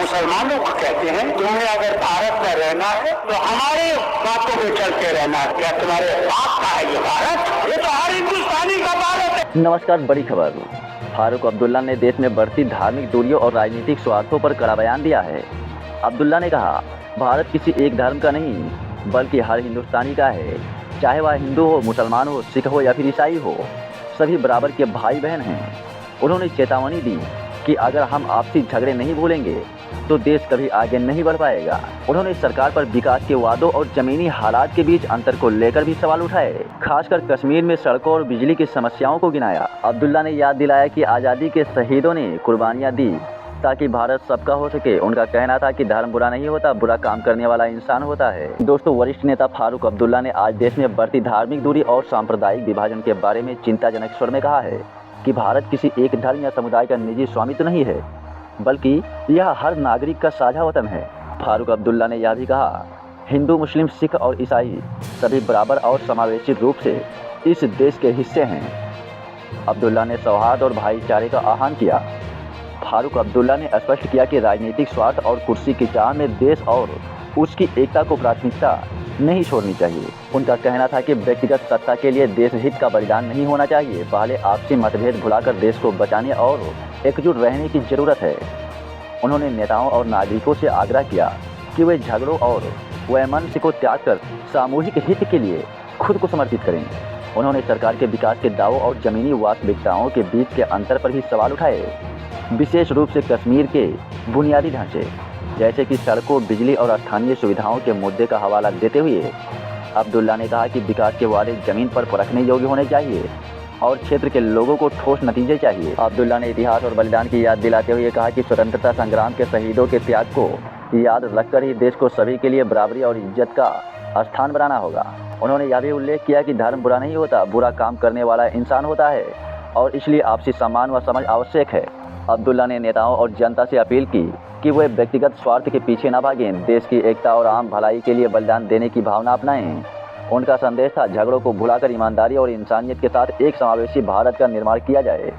मुसलमानों को कहते हैं, तुम्हें अगर भारत में रहना है तो हमारे बातों में चलते रहना। क्या तुम्हारे बाप का है ये भारत? ये तो हर हिंदुस्तानी का भारत है। नमस्कार, बड़ी खबर। फारूक अब्दुल्ला ने देश में बढ़ती धार्मिक दूरियों और राजनीतिक स्वार्थों पर कड़ा बयान दिया है। अब्दुल्ला ने कहा, भारत किसी एक धर्म का नहीं बल्कि हर हिंदुस्तानी का है। चाहे वह हिंदू हो, मुसलमान हो, सिख हो या फिर ईसाई हो, सभी बराबर के भाई बहन हैं। उन्होंने चेतावनी दी कि अगर हम आपसी झगड़े नहीं भूलेंगे तो देश कभी आगे नहीं बढ़ पाएगा। उन्होंने सरकार पर विकास के वादों और जमीनी हालात के बीच अंतर को लेकर भी सवाल उठाए, खासकर कश्मीर में सड़कों और बिजली की समस्याओं को गिनाया। अब्दुल्ला ने याद दिलाया कि आज़ादी के शहीदों ने कुर्बानियां दी ताकि भारत सबका हो सके। उनका कहना था कि धर्म बुरा नहीं होता, बुरा काम करने वाला इंसान होता है। दोस्तों, वरिष्ठ नेता फारूक अब्दुल्ला ने आज देश में बढ़ती धार्मिक दूरी और सांप्रदायिक विभाजन के बारे में चिंताजनक स्वर में कहा है कि भारत किसी एक धर्म या समुदाय का निजी स्वामित्व नहीं है, बल्कि यह हर नागरिक का साझा वतन है। फारूक अब्दुल्ला ने यह भी कहा, हिंदू, मुस्लिम, सिख और ईसाई सभी बराबर और समावेशी रूप से इस देश के हिस्से हैं। अब्दुल्ला ने सौहार्द और भाईचारे का आह्वान किया। फारूक अब्दुल्ला ने स्पष्ट किया कि राजनीतिक स्वार्थ और कुर्सी की चाह में देश और उसकी एकता को प्राथमिकता नहीं छोड़नी चाहिए। उनका कहना था कि व्यक्तिगत सत्ता के लिए देश हित का बलिदान नहीं होना चाहिए, पहले आपसी मतभेद भुलाकर देश को बचाने और एकजुट रहने की जरूरत है। उन्होंने नेताओं और नागरिकों से आग्रह किया कि वे झगड़ों और वैमनस्य को त्याग कर सामूहिक हित के लिए खुद को समर्पित करें। उन्होंने सरकार के विकास के दावों और जमीनी वास्तविकताओं के बीच के अंतर पर भी सवाल उठाए, विशेष रूप से कश्मीर के बुनियादी ढांचे जैसे कि सड़कों, बिजली और स्थानीय सुविधाओं के मुद्दे का हवाला देते हुए अब्दुल्ला ने कहा कि विकास के वादे जमीन पर परखने योग्य होने चाहिए और क्षेत्र के लोगों को ठोस नतीजे चाहिए। अब्दुल्ला ने इतिहास और बलिदान की याद दिलाते हुए कहा कि स्वतंत्रता संग्राम के शहीदों के त्याग को याद रखकर ही देश को सभी के लिए बराबरी और इज्जत का स्थान बनाना होगा। उन्होंने यह भी उल्लेख किया कि धर्म बुरा नहीं होता, बुरा काम करने वाला इंसान होता है और इसलिए आपसी सम्मान व समझ आवश्यक है। अब्दुल्ला ने नेताओं और जनता से अपील की कि वे व्यक्तिगत स्वार्थ के पीछे न भागें, देश की एकता और आम भलाई के लिए बलिदान देने की भावना अपनाएं। उनका संदेश था, झगड़ों को भुलाकर ईमानदारी और इंसानियत के साथ एक समावेशी भारत का निर्माण किया जाए।